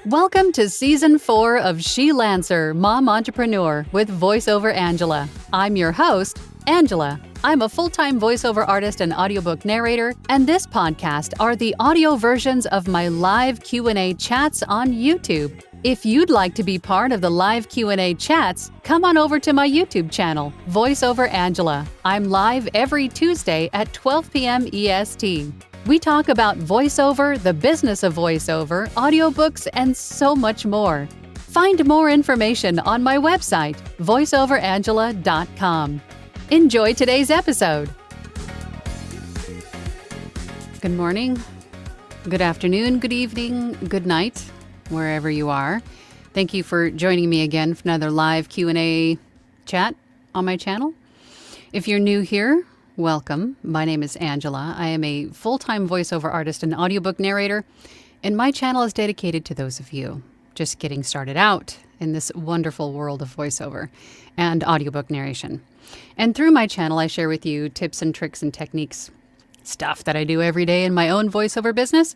Welcome to Season 4 of She Lancer, Mom Entrepreneur with VoiceOver Angela. I'm your host, Angela. I'm a full-time voiceover artist and audiobook narrator, and this podcast are the audio versions of my live Q&A chats on YouTube. If you'd like to be part of the live Q&A chats, come on over to my YouTube channel, VoiceOver Angela. I'm live every Tuesday at 12 p.m. EST. We talk about voiceover, the business of voiceover, audiobooks, and so much more. Find more information on my website, voiceoverangela.com. Enjoy today's episode. Good morning, good afternoon, good evening, good night, wherever you are. Thank you for joining me again for another live Q&A chat on my channel. If you're new here, welcome. My name is Angela. I am a full-time voiceover artist and audiobook narrator, and my channel is dedicated to those of you just getting started out in this wonderful world of voiceover and audiobook narration. And through my channel, I share with you tips and tricks and techniques, stuff that I do every day in my own voiceover business.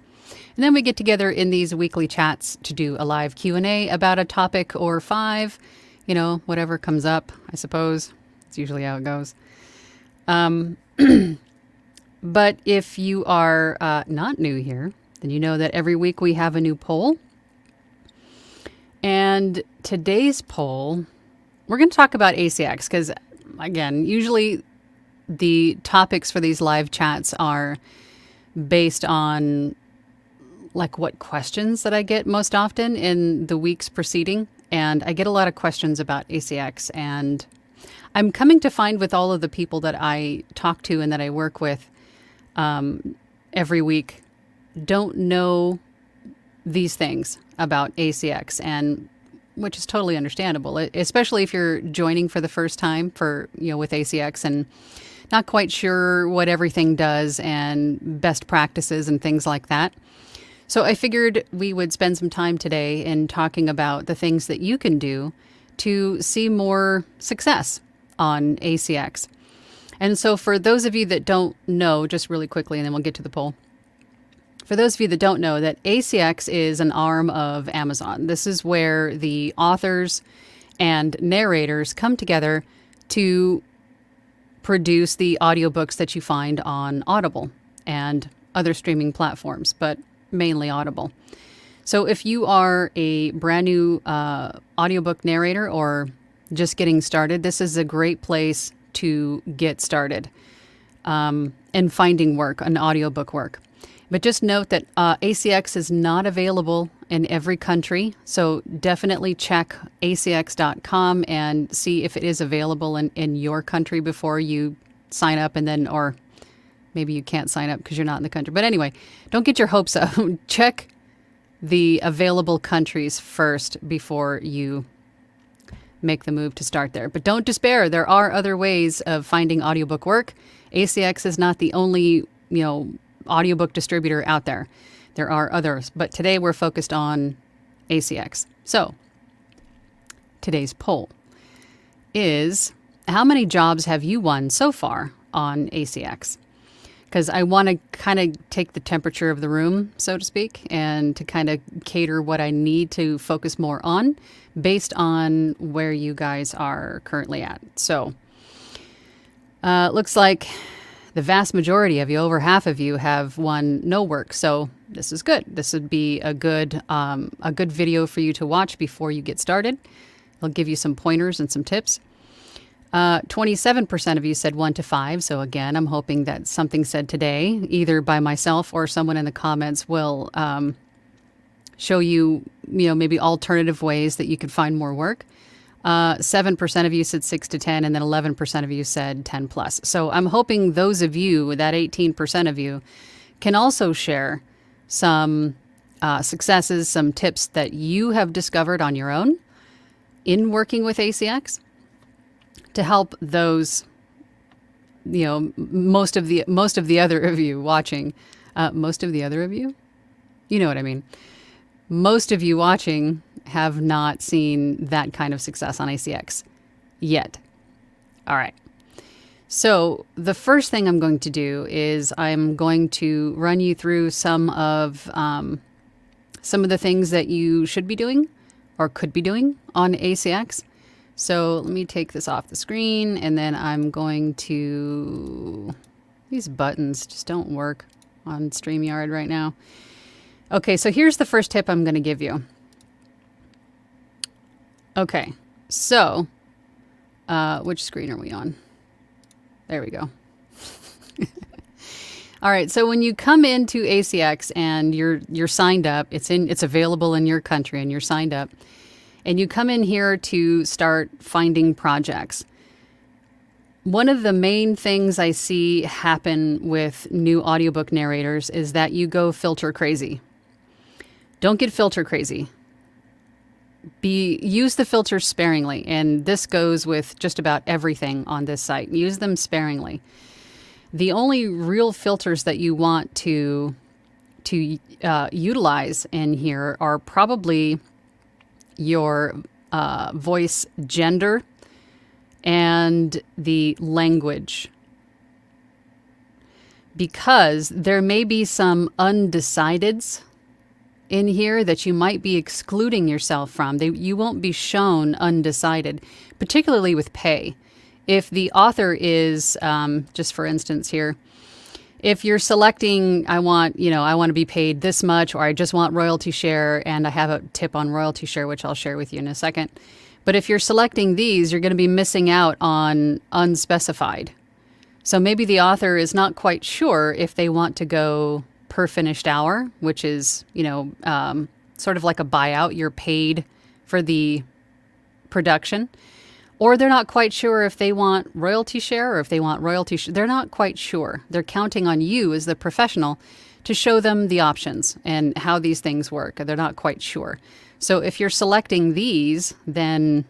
And then we get together in these weekly chats to do a live Q&A about a topic or five, whatever comes up, I suppose. It's usually how it goes. But if you are not new here, then you know that every week we have a new poll. And today's poll, we're going to talk about ACX because, again, usually the topics for these live chats are based on what questions that I get most often in the weeks preceding. And I get a lot of questions about ACX, and I'm coming to find with all of the people that I talk to and that I work with every week don't know these things about ACX, and which is totally understandable, especially if you're joining for the first time with ACX and not quite sure what everything does and best practices and things like that. So I figured we would spend some time today in talking about the things that you can do to see more success on ACX. And so for those of you that don't know, just really quickly, and then we'll get to the poll. For those of you that don't know, that ACX is an arm of Amazon. This is where the authors and narrators come together to produce the audiobooks that you find on Audible and other streaming platforms, but mainly Audible. So if you are a brand new audiobook narrator or just getting started, this is a great place to get started and finding work, an audiobook work. But just note that ACX is not available in every country, so definitely check acx.com and see if it is available in your country before you sign up, and then, or maybe you can't sign up because you're not in the country. But anyway, don't get your hopes up. Check the available countries first before you make the move to start there. But don't despair. There are other ways of finding audiobook work. ACX is not the only, audiobook distributor out there. There are others, but today we're focused on ACX. So today's poll is, how many jobs have you won so far on ACX? Because I want to kind of take the temperature of the room, so to speak, and to kind of cater what I need to focus more on based on where you guys are currently at. So looks like the vast majority of you, over half of you, have won no work. So this is good. This would be a good video for you to watch before you get started. It'll give you some pointers and some tips. 27% of you said 1 to 5. So again, I'm hoping that something said today, either by myself or someone in the comments, will show you, maybe alternative ways that you could find more work. 7% of you said 6 to 10, and then 11% of you said 10 plus. So I'm hoping those of you, that 18% of you, can also share some successes, some tips that you have discovered on your own in working with ACX to help those, most of the other of you watching, most of the other of you, you know what I mean. Most of you watching have not seen that kind of success on ACX yet. All right. So the first thing I'm going to do is I'm going to run you through some of some of the things that you should be doing or could be doing on ACX. So let me take this off the screen, and then I'm going to... These buttons just don't work on StreamYard right now. Okay, so here's the first tip I'm going to give you. Okay, so which screen are we on? There we go. All right, so when you come into ACX and you're signed up, it's available in your country and you're signed up, and you come in here to start finding projects. One of the main things I see happen with new audiobook narrators is that you go filter crazy. Don't get filter crazy. Use the filters sparingly, and this goes with just about everything on this site. Use them sparingly. The only real filters that you want to utilize in here are probably your voice gender and the language, because there may be some undecideds in here that you might be excluding yourself from. You won't be shown undecided, particularly with pay. If the author is, just for instance here, if you're selecting, I want to be paid this much, or I just want royalty share, and I have a tip on royalty share, which I'll share with you in a second. But if you're selecting these, you're going to be missing out on unspecified. So maybe the author is not quite sure if they want to go per finished hour, which is, sort of like a buyout. You're paid for the production. Or they're not quite sure if they want royalty share or if they want royalty share. They're not quite sure. They're counting on you as the professional to show them the options and how these things work. They're not quite sure. So if you're selecting these, then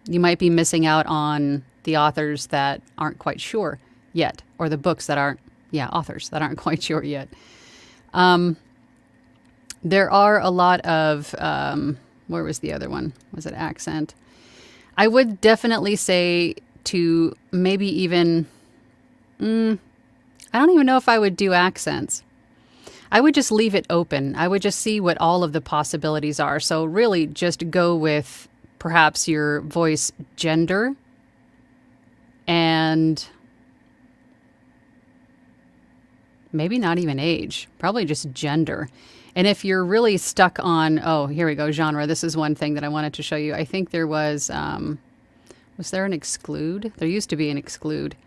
you might be missing out on the authors that aren't quite sure yet, or the books that aren't, authors that aren't quite sure yet. There are a lot of, where was the other one? Was it accent? I would definitely say to maybe even, I don't even know if I would do accents. I would just leave it open. I would just see what all of the possibilities are. So really just go with perhaps your voice gender and maybe not even age, probably just gender. And if you're really stuck on, here we go, genre. This is one thing that I wanted to show you. I think there was there an exclude? There used to be an exclude.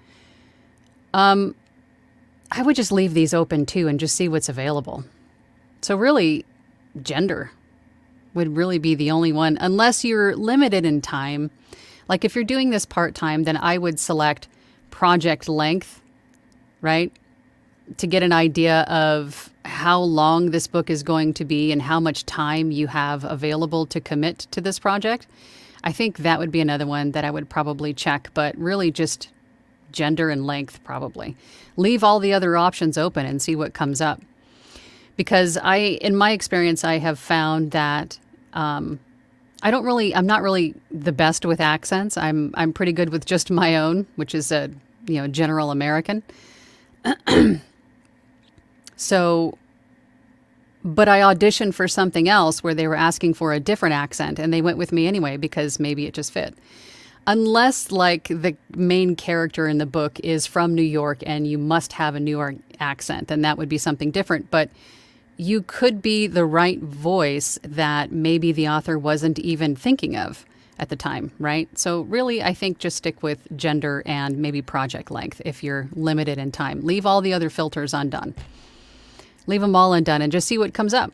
I would just leave these open too and just see what's available. So really, gender would really be the only one, unless you're limited in time. Like if you're doing this part-time, then I would select project length, right? To get an idea of how long this book is going to be and how much time you have available to commit to this project. I think that would be another one that I would probably check, but really just gender and length probably. Leave all the other options open and see what comes up. Because in my experience, I have found that I'm not really the best with accents. I'm pretty good with just my own, which is a general American. So, but I auditioned for something else where they were asking for a different accent, and they went with me anyway because maybe it just fit. Unless like the main character in the book is from New York and you must have a New York accent, then that would be something different. But you could be the right voice that maybe the author wasn't even thinking of at the time, right? So really, I think just stick with gender and maybe project length if you're limited in time. Leave all the other filters undone. Leave them all undone and just see what comes up.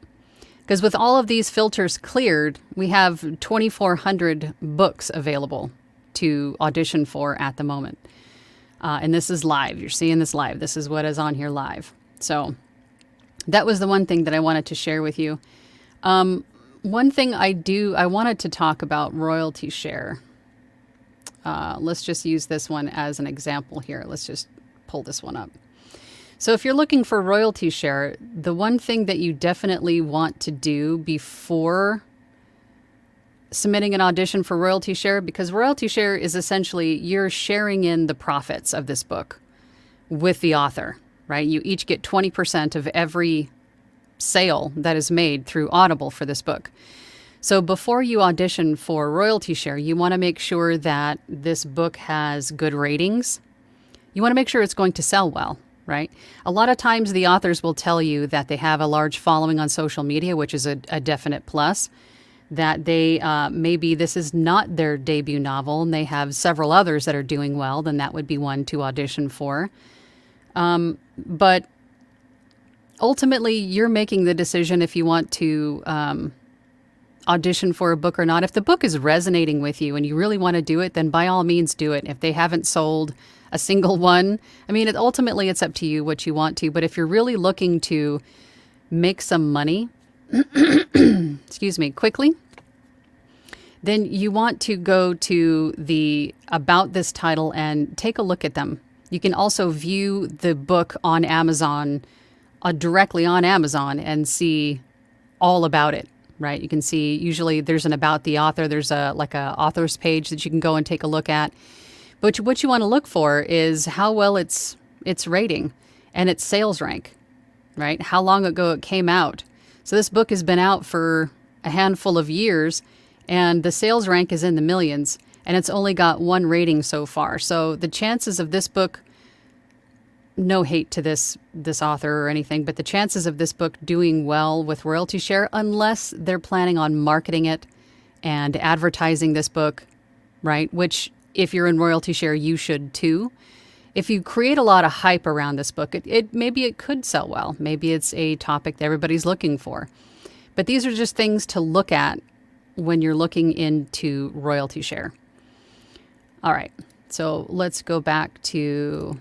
Because with all of these filters cleared, we have 2,400 books available to audition for at the moment. And this is live. You're seeing this live. This is what is on here live. So that was the one thing that I wanted to share with you. One thing I wanted to talk about royalty share. Let's just use this one as an example here. Let's just pull this one up. So if you're looking for royalty share, the one thing that you definitely want to do before submitting an audition for royalty share, because royalty share is essentially you're sharing in the profits of this book with the author, right? You each get 20% of every sale that is made through Audible for this book. So before you audition for royalty share, you want to make sure that this book has good ratings. You want to make sure it's going to sell well, right? A lot of times the authors will tell you that they have a large following on social media, which is a definite plus, that they maybe this is not their debut novel and they have several others that are doing well, then that would be one to audition for. But ultimately, you're making the decision if you want to audition for a book or not. If the book is resonating with you and you really want to do it, then by all means do it. If they haven't sold a single one, I mean, ultimately it's up to you what you want to. But if you're really looking to make some money, excuse me, quickly, then you want to go to the About This title and take a look at them. You can also view the book on Amazon, directly on Amazon, and see all about it, right? You can see, usually there's an About the Author. There's a author's page that you can go and take a look at. But what you want to look for is how well it's rating and its sales rank, right? How long ago it came out. So this book has been out for a handful of years, and the sales rank is in the millions, and it's only got one rating so far. So the chances of this book, no hate to this author or anything, but the chances of this book doing well with royalty share, unless they're planning on marketing it and advertising this book, right? Which, if you're in royalty share, you should too. If you create a lot of hype around this book, maybe it could sell well. Maybe it's a topic that everybody's looking for. But these are just things to look at when you're looking into royalty share. All right, so let's go back to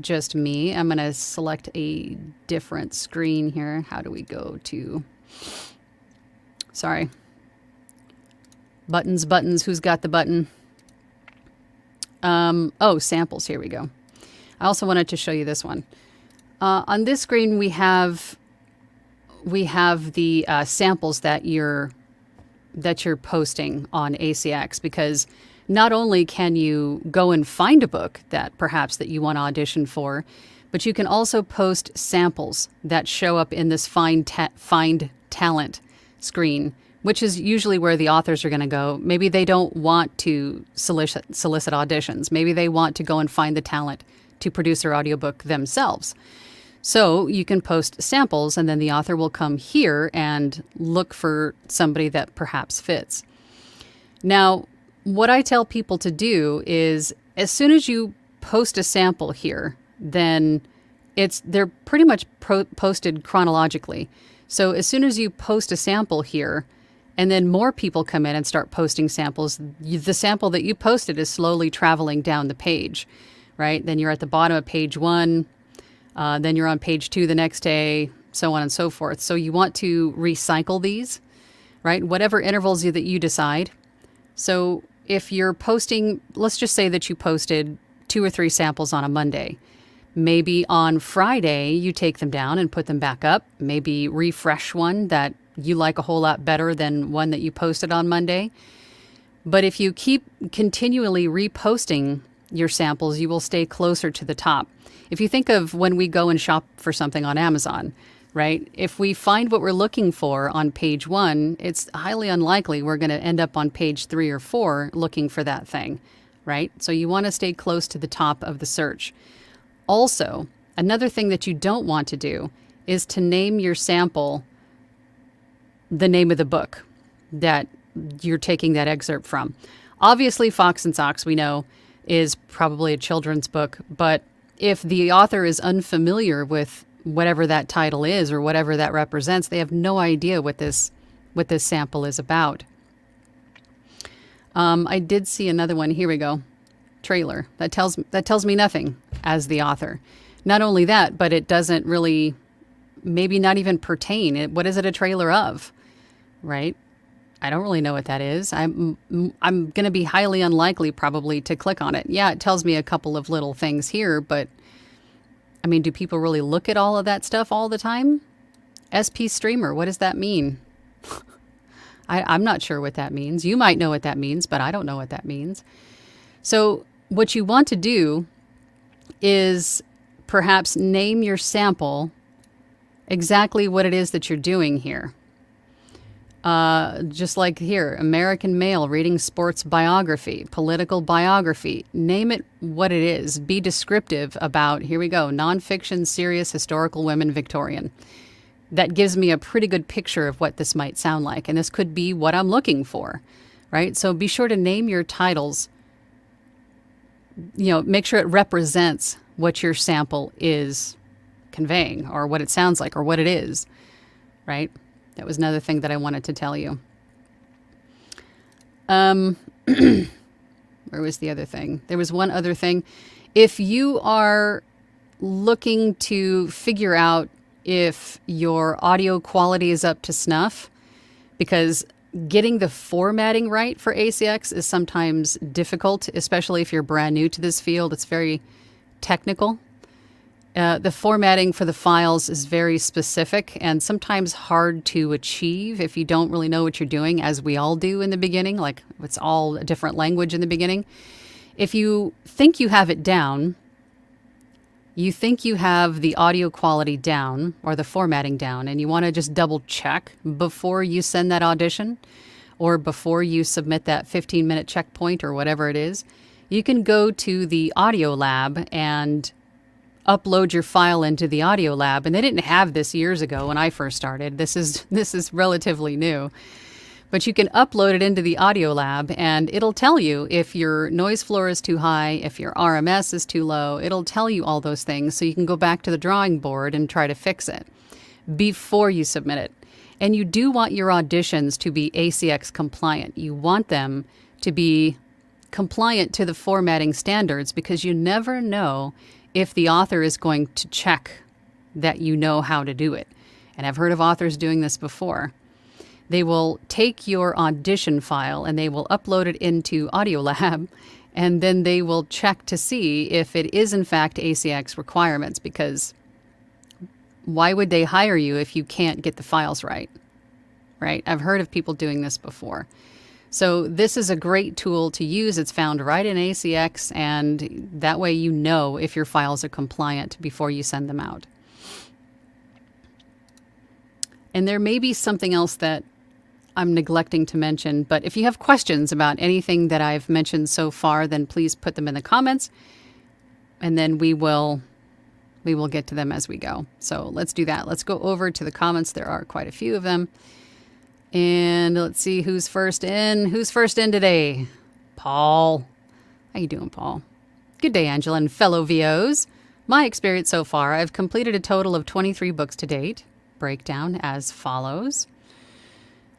just me. I'm going to select a different screen here. How do we go to... Sorry. Buttons. Who's got the button? Samples. Here we go. I also wanted to show you this one. On this screen, we have the samples that you're posting on ACX, because not only can you go and find a book that perhaps that you want to audition for, but you can also post samples that show up in this find talent screen, which is usually where the authors are going to go. Maybe they don't want to solicit auditions. Maybe they want to go and find the talent to produce their audiobook themselves. So you can post samples, and then the author will come here and look for somebody that perhaps fits. Now, what I tell people to do is, as soon as you post a sample here, then they're pretty much posted chronologically. So as soon as you post a sample here, and then more people come in and start posting samples, the sample that you posted is slowly traveling down the page, right? Then you're at the bottom of page 1, then you're on page 2 the next day, so on and so forth. So you want to recycle these, right? Whatever intervals that you decide. So if you're posting, let's just say that you posted 2 or 3 samples on a Monday. Maybe on Friday, you take them down and put them back up. Maybe refresh one that you like a whole lot better than one that you posted on Monday. But if you keep continually reposting your samples, you will stay closer to the top. If you think of when we go and shop for something on Amazon, right? If we find what we're looking for on page 1, it's highly unlikely we're going to end up on page 3 or 4 looking for that thing, right? So you want to stay close to the top of the search. Also, another thing that you don't want to do is to name your sample the name of the book that you're taking that excerpt from. Obviously, Fox and Socks, we know, is probably a children's book, but if the author is unfamiliar with whatever that title is or whatever that represents, they have no idea what this sample is about. I did see another one. Here we go. Trailer. That tells me nothing as the author. Not only that, but it doesn't really, maybe not even pertain. What is it a trailer of? Right? I don't really know what that is. I'm going to be highly unlikely probably to click on it. Yeah, it tells me a couple of little things here, but I mean, do people really look at all of that stuff all the time? SP streamer, what does that mean? I'm not sure what that means. You might know what that means, but I don't know what that means. So what you want to do is perhaps name your sample exactly what it is that you're doing here. Just like here, American male reading sports biography, political biography, name it what it is. Be descriptive about, here we go, nonfiction, serious, historical women, Victorian. That gives me a pretty good picture of what this might sound like. And this could be what I'm looking for, right? So be sure to name your titles, make sure it represents what your sample is conveying or what it sounds like or what it is, right? That was another thing that I wanted to tell you. Where was the other thing? There was one other thing. If you are looking to figure out if your audio quality is up to snuff, because getting the formatting right for ACX is sometimes difficult, especially if you're brand new to this field. It's very technical. The formatting for the files is very specific and sometimes hard to achieve if you don't really know what you're doing, as we all do in the beginning. Like, it's all a different language in the beginning. If you think you have it down, you think you have the audio quality down or the formatting down, and you want to just double check before you send that audition or before you submit that 15-minute checkpoint or whatever it is, you can go to the Audio Lab and upload your file into the Audio Lab. And they didn't have this years ago when I first started. This is relatively new. But you can upload it into the Audio Lab and it'll tell you if your noise floor is too high, if your RMS is too low. It'll tell you all those things so you can go back to the drawing board and try to fix it before you submit it. And you do want your auditions to be ACX compliant. You want them to be compliant to the formatting standards, because you never know if the author is going to check that you know how to do it. And I've heard of authors doing this before. They will take your audition file and they will upload it into Audiolab, and then they will check to see if it is in fact ACX requirements, because why would they hire you if you can't get the files right? Right? I've heard of people doing this before. So this is a great tool to use. It's found right in ACX, and that way you know if your files are compliant before you send them out. And there may be something else that I'm neglecting to mention, but if you have questions about anything that I've mentioned so far, then please put them in the comments, and then we will get to them as we go. So let's do that. Let's go over to the comments. There are quite a few of them. And let's see who's first in. Who's first in today? Paul. How you doing, Paul? Good day, Angela and fellow VOs. My experience so far, I've completed a total of 23 books to date. Breakdown as follows.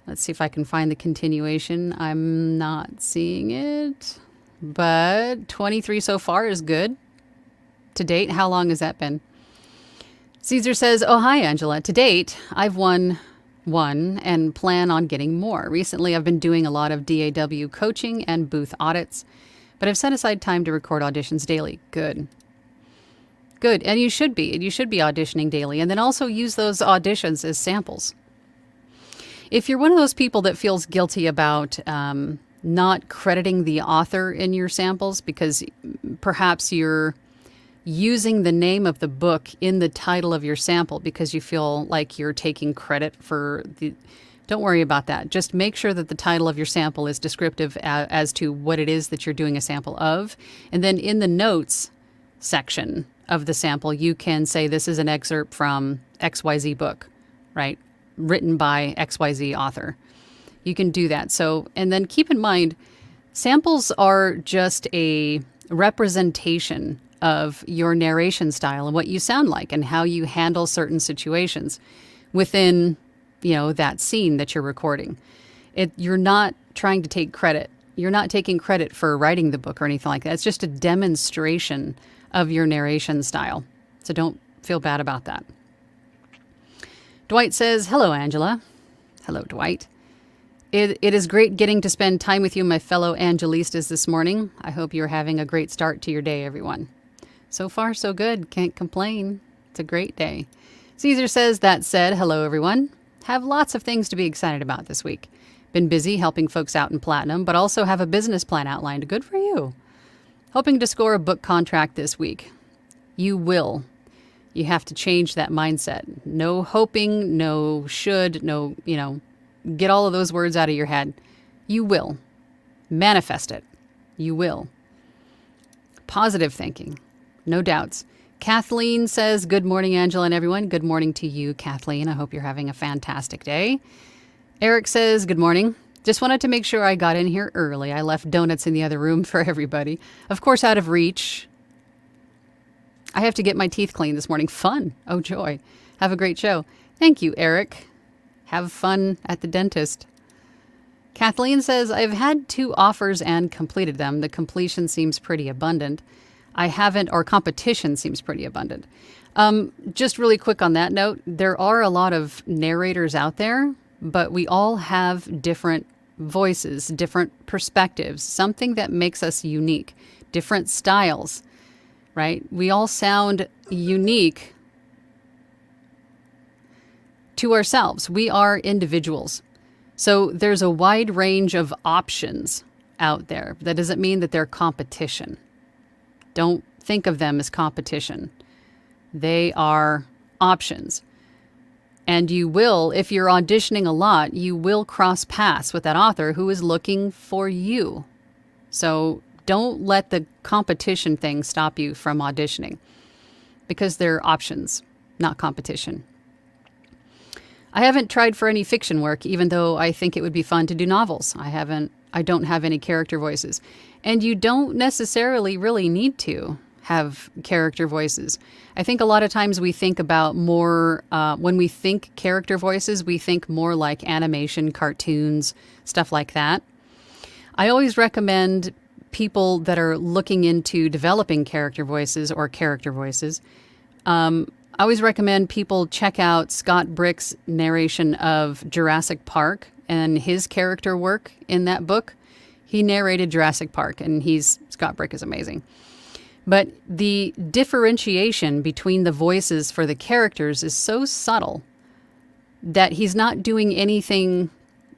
Let's see if I can find the continuation. I'm not seeing it, but 23 so far is good. To date, how long has that been? Caesar says, oh, hi, Angela. To date, I've won one and plan on getting more. Recently, I've been doing a lot of DAW coaching and booth audits, but I've set aside time to record auditions daily. Good. Good. And you should be. And you should be auditioning daily. And then also use those auditions as samples. If you're one of those people that feels guilty about not crediting the author in your samples because perhaps you're using the name of the book in the title of your sample because you feel like you're taking credit for the... Don't worry about that. Just make sure that the title of your sample is descriptive as to what it is that you're doing a sample of. And then in the notes section of the sample, you can say this is an excerpt from XYZ book, right? Written by XYZ author. You can do that. So, and then keep in mind, samples are just a representation of your narration style and what you sound like and how you handle certain situations within, that scene that you're recording. You're not trying to take credit. You're not taking credit for writing the book or anything like that. It's just a demonstration of your narration style. So don't feel bad about that. Dwight says, hello, Angela. Hello, Dwight. It is great getting to spend time with you, my fellow Angelistas, this morning. I hope you're having a great start to your day, everyone. So far, so good. Can't complain. It's a great day. Caesar says, that said, hello, everyone. Have lots of things to be excited about this week. Been busy helping folks out in Platinum, but also have a business plan outlined. Good for you. Hoping to score a book contract this week. You will. You have to change that mindset. No hoping, no should, no, get all of those words out of your head. You will. Manifest it. You will. Positive thinking. No doubts. Kathleen says, good morning, Angela and everyone. Good morning to you, Kathleen. I hope you're having a fantastic day. Eric says, good morning. Just wanted to make sure I got in here early. I left donuts in the other room for everybody. Of course, out of reach. I have to get my teeth cleaned this morning. Fun. Oh, joy. Have a great show. Thank you, Eric. Have fun at the dentist. Kathleen says, I've had 2 offers and completed them. The completion seems pretty abundant. I haven't, or competition seems pretty abundant. Just really quick on that note, there are a lot of narrators out there, but we all have different voices, different perspectives, something that makes us unique, different styles, right? We all sound unique to ourselves. We are individuals. So there's a wide range of options out there. That doesn't mean that they're competition. Don't think of them as competition. They are options. And you will, if you're auditioning a lot, you will cross paths with that author who is looking for you. So don't let the competition thing stop you from auditioning, because they're options, not competition. I haven't tried for any fiction work, even though I think it would be fun to do novels. I don't have any character voices. And you don't necessarily really need to have character voices. I think a lot of times we think about more, when we think character voices, we think more like animation, cartoons, stuff like that. I always recommend people that are looking into developing character voices or character voices. I always recommend people check out Scott Brick's narration of Jurassic Park and his character work in that book. He narrated Jurassic Park, and Scott Brick is amazing. But the differentiation between the voices for the characters is so subtle that he's not doing anything,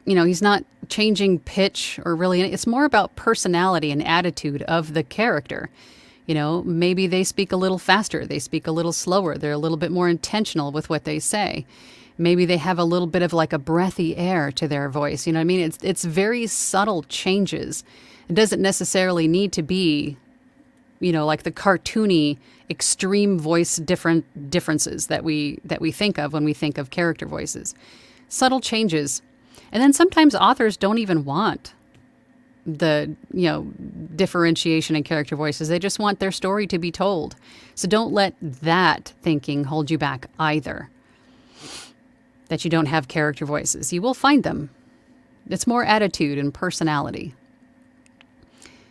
he's not changing pitch or really, it's more about personality and attitude of the character. Maybe they speak a little faster, they speak a little slower, they're a little bit more intentional with what they say. Maybe they have a little bit of like a breathy air to their voice. You know what I mean? It's very subtle changes. It doesn't necessarily need to be, like the cartoony extreme voice differences that we think of when we think of character voices. Subtle changes. And then sometimes authors don't even want the, differentiation in character voices. They just want their story to be told. So don't let that thinking hold you back either, that you don't have character voices. You will find them. It's more attitude and personality.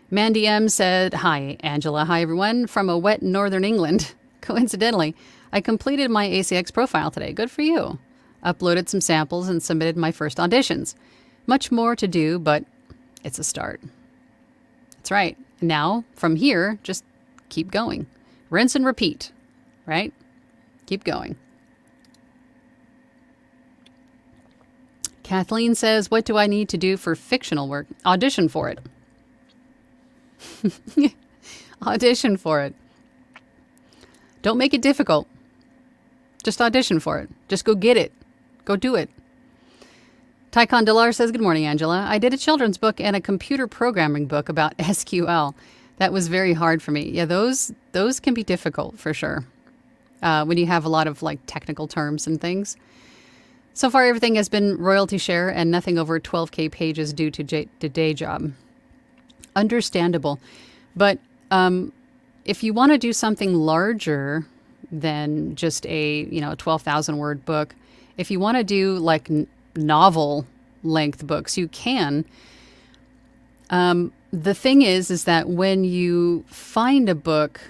Mandy M said, hi, Angela. Hi, everyone. From a wet northern England. Coincidentally, I completed my ACX profile today. Good for you. Uploaded some samples and submitted my first auditions. Much more to do, but it's a start. That's right. Now, from here, just keep going. Rinse and repeat, right? Keep going. Kathleen says, what do I need to do for fictional work? Audition for it. Audition for it. Don't make it difficult. Just audition for it. Just go get it. Go do it. Tycon Delar says, good morning, Angela. I did a children's book and a computer programming book about SQL. That was very hard for me. Yeah, those can be difficult for sure. When you have a lot of like technical terms and things. So far, everything has been royalty share and nothing over 12K pages due to day job. Understandable. But if you want to do something larger than just a 12,000 word book, if you want to do like novel length books, you can. The thing is that when you find a book,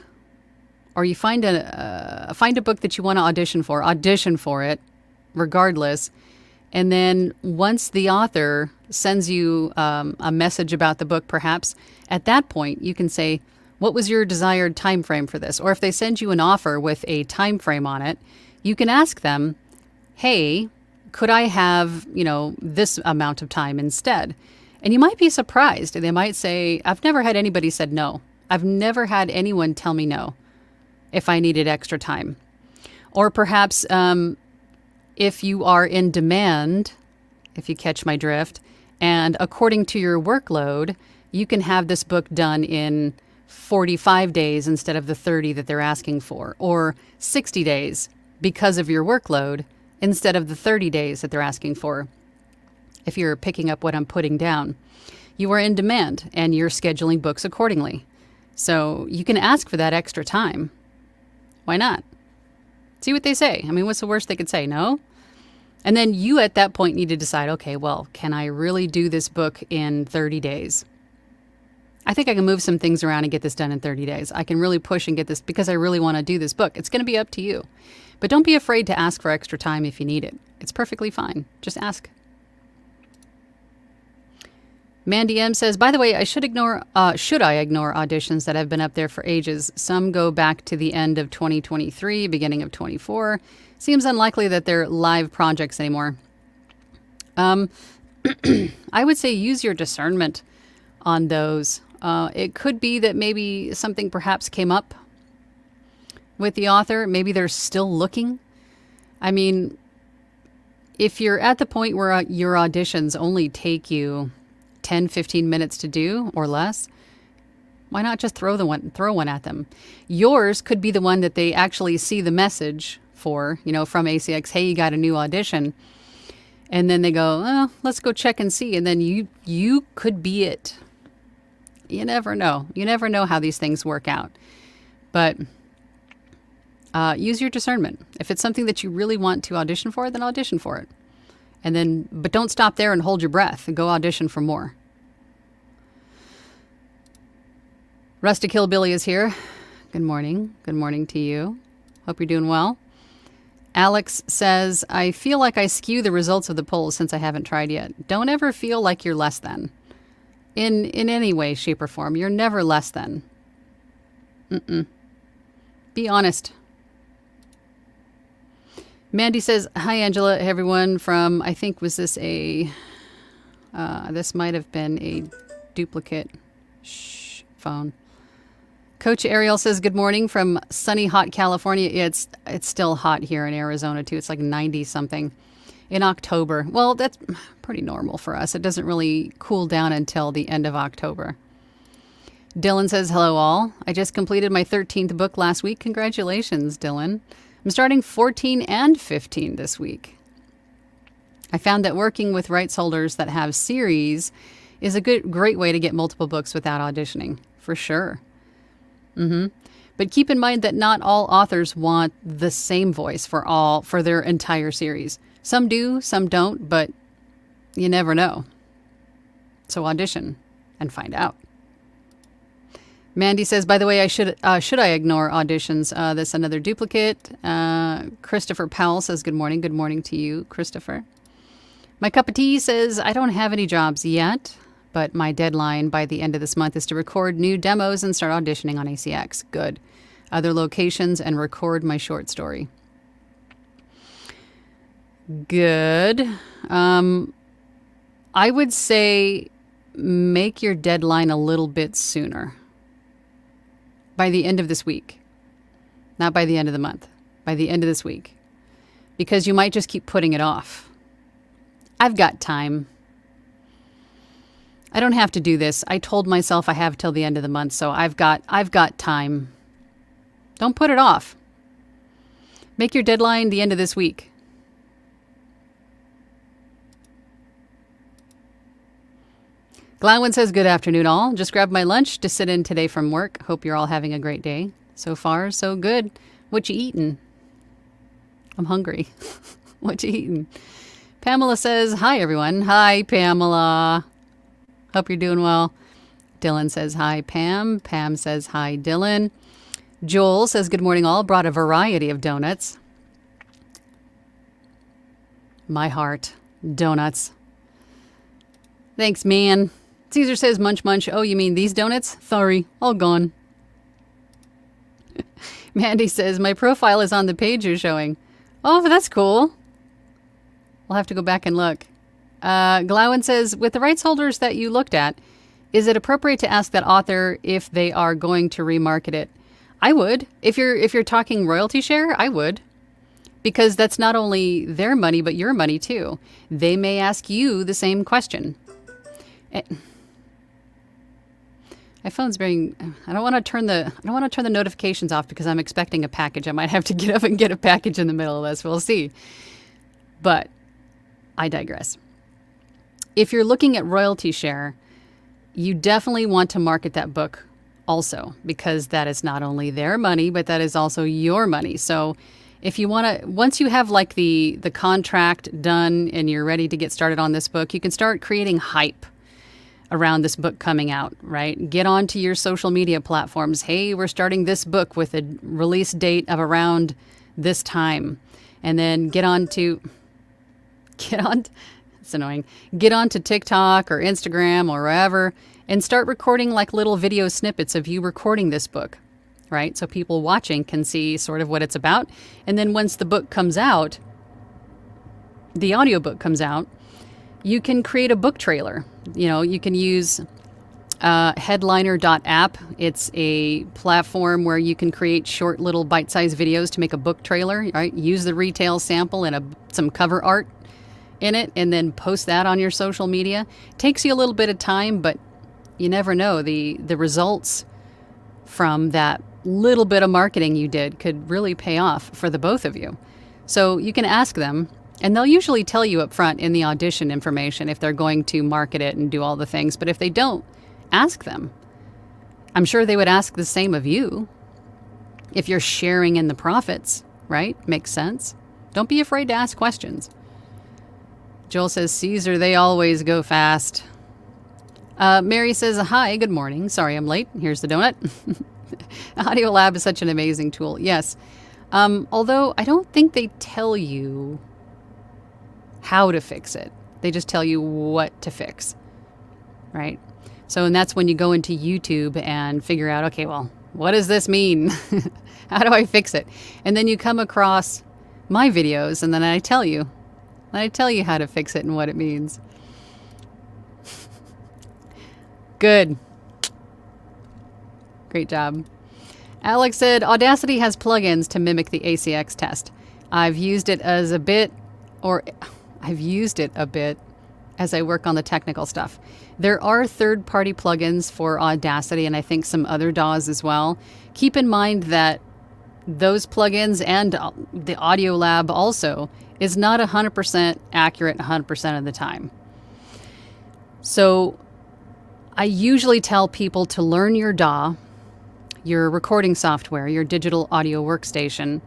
or you find a book that you want to audition for it regardless. And then once the author sends you a message about the book, perhaps at that point you can say, what was your desired time frame for this? Or if they send you an offer with a time frame on it, you can ask them, hey, could I have, this amount of time instead? And you might be surprised. They might say, I've never had anybody said no. I've never had anyone tell me no if I needed extra time. Or perhaps if you are in demand, if you catch my drift, and according to your workload, you can have this book done in 45 days instead of the 30 that they're asking for, or 60 days because of your workload instead of the 30 days that they're asking for. If you're picking up what I'm putting down, you are in demand and you're scheduling books accordingly. So you can ask for that extra time. Why not? See what they say. I mean, what's the worst they could say? No? And then you at that point need to decide, okay, well, can I really do this book in 30 days? I think I can move some things around and get this done in 30 days. I can really push and get this because I really want to do this book. It's going to be up to you. But don't be afraid to ask for extra time if you need it. It's perfectly fine. Just ask. Mandy M says, by the way, should I ignore auditions that have been up there for ages? Some go back to the end of 2023, beginning of 24. Seems unlikely that they're live projects anymore. I would say use your discernment on those. It could be that maybe something perhaps came up with the author. Maybe they're still looking. I mean, if you're at the point where your auditions only take you 10, 15 minutes to do or less, why not just throw one at them? Yours could be the one that they actually see the message for, from ACX, hey, you got a new audition. And then they go, oh, let's go check and see. And then you could be it. You never know. You never know how these things work out. But use your discernment. If it's something that you really want to audition for, then audition for it. But don't stop there and hold your breath and go audition for more. Rustic Hillbilly is here. Good morning. Good morning to you. Hope you're doing well. Alex says, I feel like I skew the results of the polls since I haven't tried yet. Don't ever feel like you're less than. In any way, shape, or form. You're never less than. Be honest. Mandy says, hi, Angela. Hey, everyone from, I think, was this this might have been a duplicate phone. Coach Ariel says, good morning from sunny, hot California. It's still hot here in Arizona, too. It's like 90 something in October. Well, that's pretty normal for us. It doesn't really cool down until the end of October. Dylan says, hello, all. I just completed my 13th book last week. Congratulations, Dylan. I'm starting 14 and 15 this week. I found that working with rights holders that have series is a great way to get multiple books without auditioning, for sure. But keep in mind that not all authors want the same voice for their entire series. Some do, some don't, but you never know. So audition and find out. Mandy says, by the way, should I ignore auditions? That's another duplicate. Christopher Powell says, good morning. Good morning to you, Christopher. My cup of tea says, I don't have any jobs yet, but my deadline by the end of this month is to record new demos and start auditioning on ACX. Good. Other locations and record my short story. Good. I would say make your deadline a little bit sooner. By the end of this week. Not by the end of the month. By the end of this week. Because you might just keep putting it off. I've got time. I don't have to do this. I told myself I have till the end of the month, so I've got time. Don't put it off. Make your deadline the end of this week. Gladwin says, good afternoon, all. Just grabbed my lunch to sit in today from work. Hope you're all having a great day. So far, so good. What you eating? I'm hungry. What you eating? Pamela says, hi, everyone. Hi, Pamela. Hope you're doing well. Dylan says, hi, Pam. Pam says, hi, Dylan. Joel says, good morning, all. Brought a variety of donuts. My heart. Donuts. Thanks, man. Caesar says, munch, munch. Oh, you mean these donuts? Sorry, all gone. Mandy says, my profile is on the page you're showing. Oh, that's cool. We'll have to go back and look. Glowin says, with the rights holders that you looked at, is it appropriate to ask that author if they are going to remarket it? I would. If you're talking royalty share, I would. because that's not only their money, but your money too. They may ask you the same question. My phone's being. I don't want to turn the notifications off because I'm expecting a package. I might have to get up and get a package in the middle of this. We'll see. But I digress. If you're looking at royalty share, you definitely want to market that book also, because that is not only their money, but that is also your money. So if you want to, once you have like the contract done and you're ready to get started on this book, you can start creating hype around this book coming out, right? Get onto your social media platforms. Hey, we're starting this book with a release date of around this time. And then get on, it's annoying. Get on to TikTok or Instagram or wherever and start recording like little video snippets of you recording this book, right? So people watching can see sort of what it's about. And then once the book comes out, the audiobook comes out, you can create a book trailer. You know, you can use headliner.app. It's a platform where you can create short little bite-sized videos to make a book trailer, right? Use the retail sample and some cover art in it and then post that on your social media. Takes you a little bit of time, but you never know. The results from that little bit of marketing you did could really pay off for the both of you. So you can ask them, and they'll usually tell you up front in the audition information if they're going to market it and do all the things. But if they don't, ask them. I'm sure they would ask the same of you if you're sharing in the profits, right? Makes sense. Don't be afraid to ask questions. Joel says, Caesar, they always go fast. Mary says, hi, good morning. Sorry I'm late. Here's the donut. Audiolab is such an amazing tool. Yes. Although I don't think they tell you how to fix it. They just tell you what to fix, right? So, and that's when you go into YouTube and figure out, okay, well, what does this mean? How do I fix it? And then you come across my videos and then I tell you how to fix it and what it means. Good. Great job. Alex said, Audacity has plugins to mimic the ACX test. I've used it a bit as I work on the technical stuff. There are third-party plugins for Audacity and I think some other DAWs as well. Keep in mind that those plugins and the Audiolab also is not 100% accurate 100% of the time. So I usually tell people to learn your DAW, your recording software, your digital audio workstation.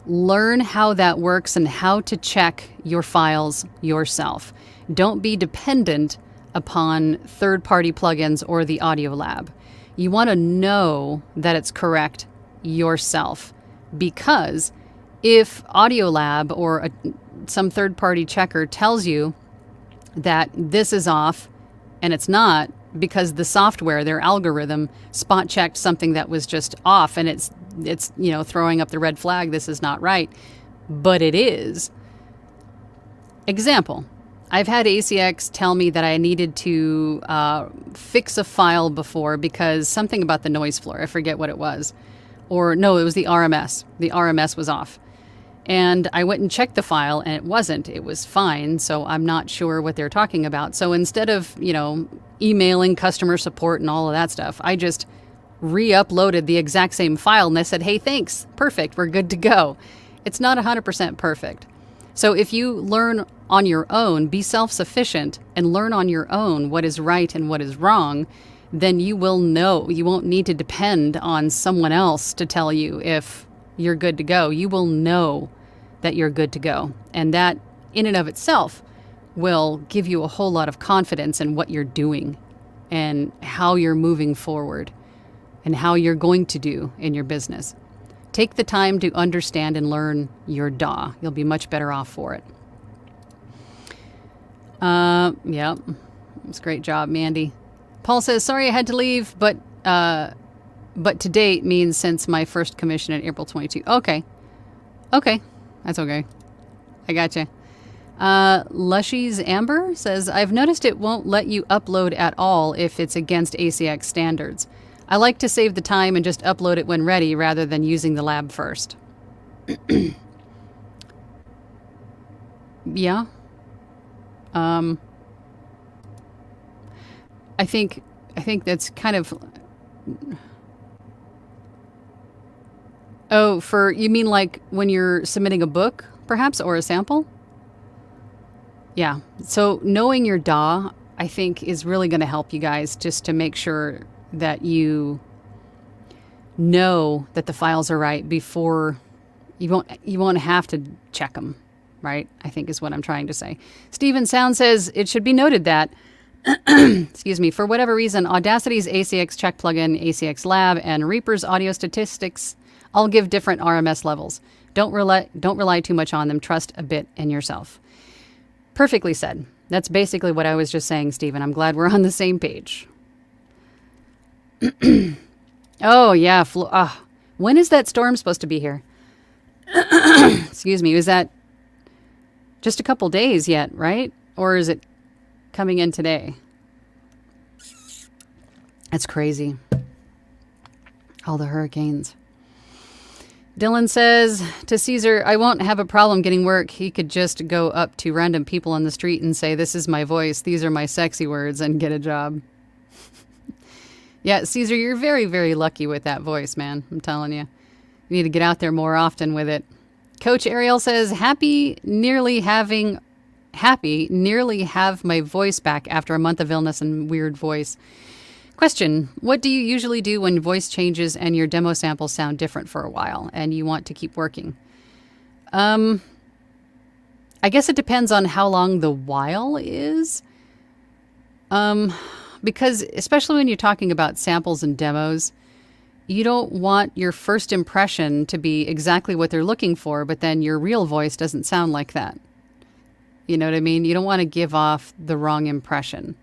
Learn how that works and how to check your files yourself. Don't be dependent upon third-party plugins or the Audiolab. You want to know that it's correct yourself, because if Audiolab or some third-party checker tells you that this is off and it's not, because the software, their algorithm, spot checked something that was just off and it's throwing up the red flag, this is not right, but it is. Example, I've had ACX tell me that I needed to fix a file before because something about the noise floor, I forget what it was. Or no, it was the RMS. The RMS was off. And I went and checked the file and it wasn't. It was fine, so I'm not sure what they're talking about. So instead of, emailing customer support and all of that stuff, I just re-uploaded the exact same file and they said, hey, thanks, perfect, we're good to go. It's not 100% perfect. So if you learn on your own, be self-sufficient and learn on your own what is right and what is wrong, then you will know. You won't need to depend on someone else to tell you if you're good to go. You will know that you're good to go. And that in and of itself will give you a whole lot of confidence in what you're doing and how you're moving forward and how you're going to do in your business. Take the time to understand and learn your DAW. You'll be much better off for it. Yeah, it's a great job, Mandy. Paul says, sorry I had to leave, but to date means since my first commission in April 22. Okay, that's okay. I gotcha. Lushy's Amber says, I've noticed it won't let you upload at all if it's against ACX standards. I like to save the time and just upload it when ready rather than using the lab first. Yeah. I think that's kind of. Oh, for you mean like when you're submitting a book, perhaps, or a sample? Yeah. So knowing your DAW, I think, is really going to help you guys just to make sure that you know that the files are right before you won't have to check them, right? I think is what I'm trying to say. Steven Sound says it should be noted that excuse me, for whatever reason, Audacity's ACX check plugin, ACX Lab, and Reaper's audio statistics all give different RMS levels. Don't rely too much on them. Trust a bit in yourself. Perfectly said. That's basically what I was just saying, Stephen. I'm glad we're on the same page. Oh, yeah. When is that storm supposed to be here? Excuse me. Is that just a couple days yet, right? Or is it coming in today? That's crazy. All the hurricanes. Dylan says to Caesar, I won't have a problem getting work. He could just go up to random people on the street and say, this is my voice, these are my sexy words, and get a job. Yeah, Caesar, you're very, very lucky with that voice, man. I'm telling you. You need to get out there more often with it. Coach Ariel says, happy nearly have my voice back after a month of illness and weird voice. Question, what do you usually do when voice changes and your demo samples sound different for a while and you want to keep working? I guess it depends on how long the while is. Because especially when you're talking about samples and demos, you don't want your first impression to be exactly what they're looking for, but then your real voice doesn't sound like that. You know what I mean? You don't want to give off the wrong impression.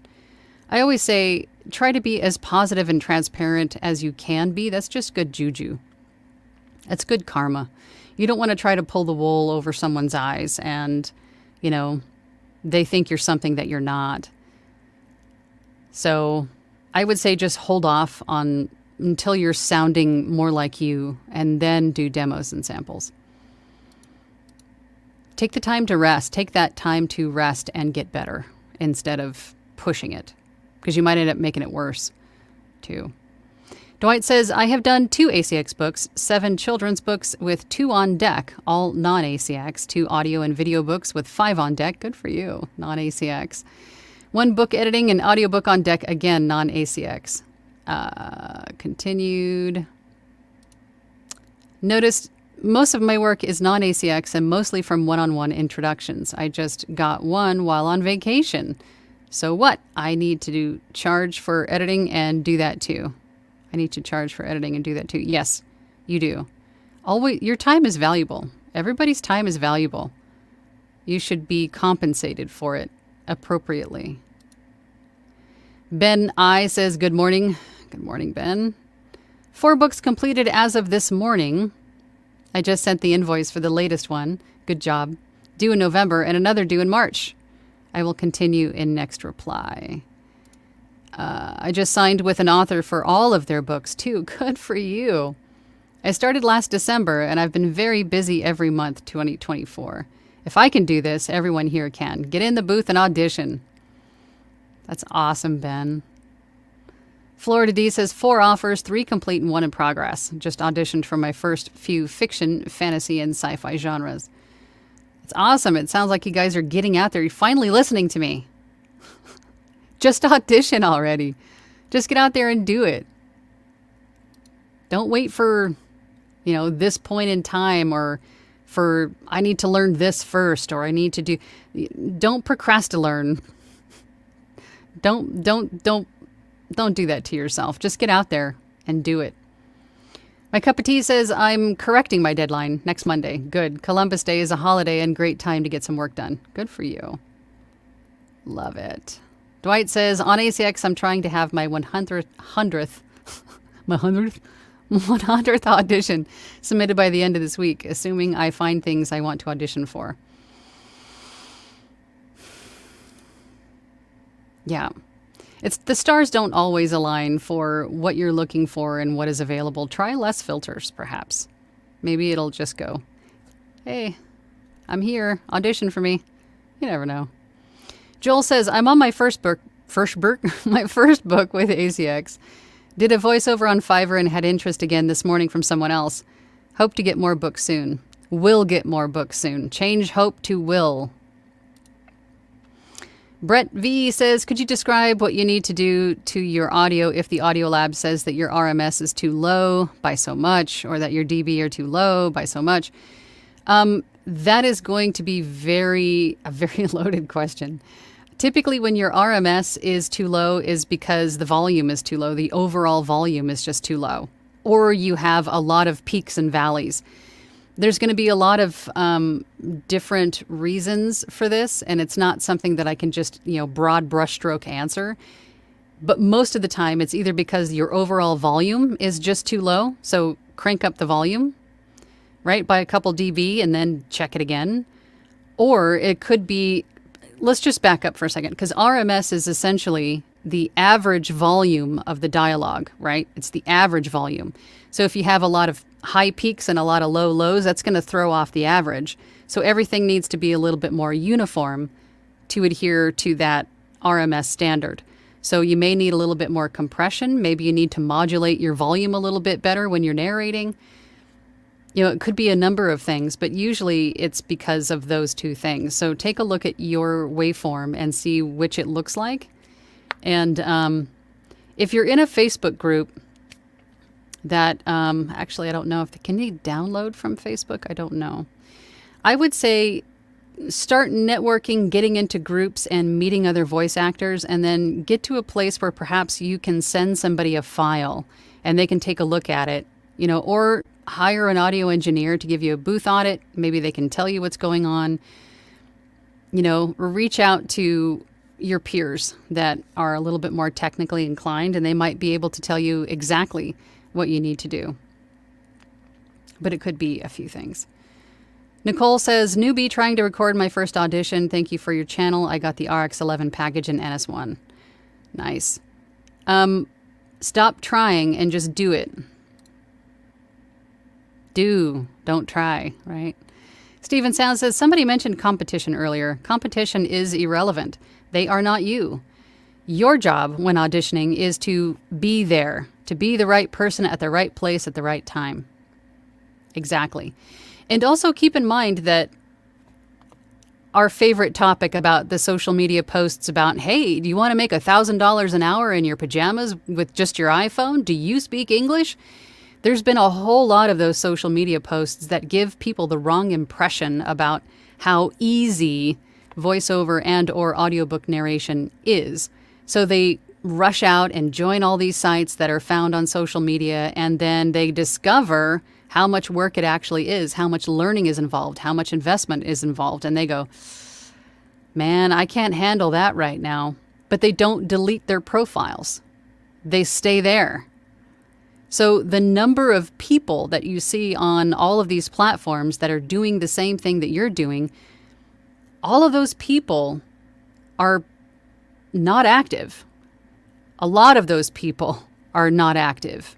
I always say, try to be as positive and transparent as you can be. That's just good juju. That's good karma. You don't want to try to pull the wool over someone's eyes and, they think you're something that you're not. So I would say just hold off until you're sounding more like you and then do demos and samples. Take the time to rest. Take that time to rest and get better instead of pushing it, because you might end up making it worse, too. Dwight says, I have done 2 ACX books, 7 children's books with 2 on deck, all non-ACX, 2 audio and video books with 5 on deck. Good for you, non-ACX. 1 book editing and audiobook on deck, again, non-ACX. Continued. Noticed most of my work is non-ACX and mostly from one-on-one introductions. I just got one while on vacation. So what? I need to charge for editing and do that too. Yes, you do. Always, your time is valuable. Everybody's time is valuable. You should be compensated for it appropriately. Ben I says, good morning. Good morning, Ben. 4 books completed as of this morning. I just sent the invoice for the latest one. Good job. Due in November and another due in March. I will continue in next reply. I just signed with an author for all of their books, too. Good for you. I started last December, and I've been very busy every month 2024. If I can do this, everyone here can. Get in the booth and audition. That's awesome, Ben. Florida D says 4 offers, 3 complete and 1 in progress. Just auditioned for my first few fiction, fantasy, and sci-fi genres. It's awesome. It sounds like you guys are getting out there. You're finally listening to me. Just audition already. Just get out there and do it. Don't wait for, this point in time or for I need to learn this first or I need to do. Don't procrastinate. Don't do that to yourself. Just get out there and do it. My cup of tea says I'm correcting my deadline next Monday. Good. Columbus Day is a holiday and great time to get some work done. Good for you. Love it. Dwight says, on ACX, I'm trying to have my 100th audition submitted by the end of this week, assuming I find things I want to audition for. Yeah. The stars don't always align for what you're looking for and what is available. Try less filters, perhaps. Maybe it'll just go, hey, I'm here. Audition for me. You never know. Joel says, I'm on my my first book with ACX. Did a voiceover on Fiverr and had interest again this morning from someone else. Hope to get more books soon. Will get more books soon. Change hope to will. Brett V says, could you describe what you need to do to your audio if the audio lab says that your RMS is too low by so much, or that your dB are too low by so much? That is going to be a very loaded question. Typically, when your RMS is too low is because the volume is too low. The overall volume is just too low. Or you have a lot of peaks and valleys. There's going to be a lot of different reasons for this, and it's not something that I can just, broad brushstroke answer. But most of the time, it's either because your overall volume is just too low, so crank up the volume, right, by a couple dB and then check it again. Or it could be, let's just back up for a second, because RMS is essentially the average volume of the dialogue, right? It's the average volume. So if you have a lot of high peaks and a lot of low lows, that's going to throw off the average. So everything needs to be a little bit more uniform to adhere to that RMS standard. So you may need a little bit more compression. Maybe you need to modulate your volume a little bit better when you're narrating. It could be a number of things, but usually it's because of those two things. So take a look at your waveform and see which it looks like. And if you're in a Facebook group that, actually, I don't know can you download from Facebook? I don't know. I would say start networking, getting into groups and meeting other voice actors, and then get to a place where perhaps you can send somebody a file and they can take a look at it, or hire an audio engineer to give you a booth audit. Maybe they can tell you what's going on. Reach out to your peers that are a little bit more technically inclined, and they might be able to tell you exactly what you need to do. But it could be a few things. Nicole says, newbie trying to record my first audition. Thank you for your channel. I got the RX11 package in NS1. Nice. Stop trying and just do it. Don't try, right? Stephen Sound says, somebody mentioned competition earlier. Competition is irrelevant. They are not you. Your job when auditioning is to be there, to be the right person at the right place at the right time. Exactly. And also keep in mind that our favorite topic about the social media posts about, hey, do you want to make $1,000 an hour in your pajamas with just your iPhone? Do you speak English? There's been a whole lot of those social media posts that give people the wrong impression about how easy voiceover and or audiobook narration is. So they rush out and join all these sites that are found on social media, and then they discover how much work it actually is, how much learning is involved, how much investment is involved, and they go, man, I can't handle that right now. But they don't delete their profiles. They stay there. So the number of people that you see on all of these platforms that are doing the same thing that you're doing, all of those people are not active. A lot of those people are not active,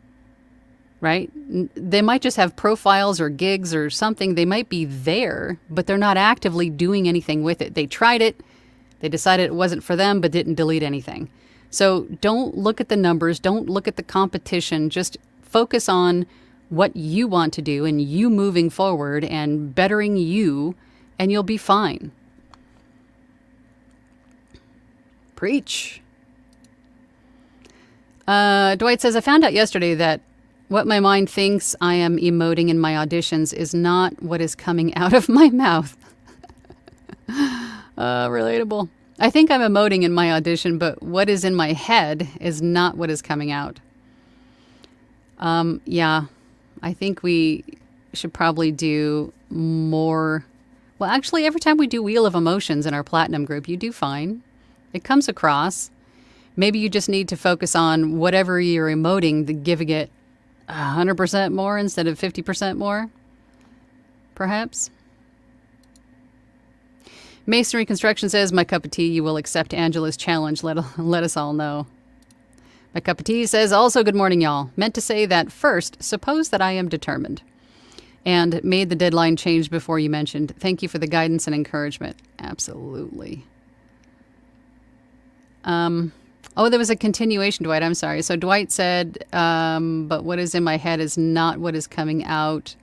right? They might just have profiles or gigs or something. They might be there, but they're not actively doing anything with it. They tried it. They decided it wasn't for them, but didn't delete anything. So don't look at the numbers. Don't look at the competition. Just focus on what you want to do and you moving forward and bettering you, and you'll be fine. Preach. Dwight says, I found out yesterday that what my mind thinks I am emoting in my auditions is not what is coming out of my mouth. Relatable. I think I'm emoting in my audition, but what is in my head is not what is coming out. Yeah, I think we should probably do more. Well, actually, every time we do Wheel of Emotions in our Platinum group, you do fine. It comes across. Maybe you just need to focus on whatever you're emoting, giving it 100% more instead of 50% more, perhaps. Masonry Construction says, my cup of tea, you will accept Angela's challenge. Let us all know. My cup of tea says, also good morning, y'all. Meant to say that first, suppose that I am determined. and made the deadline change before you mentioned. Thank you for the guidance and encouragement. Absolutely. Oh, there was a continuation, Dwight. I'm sorry. So Dwight said, but what is in my head is not what is coming out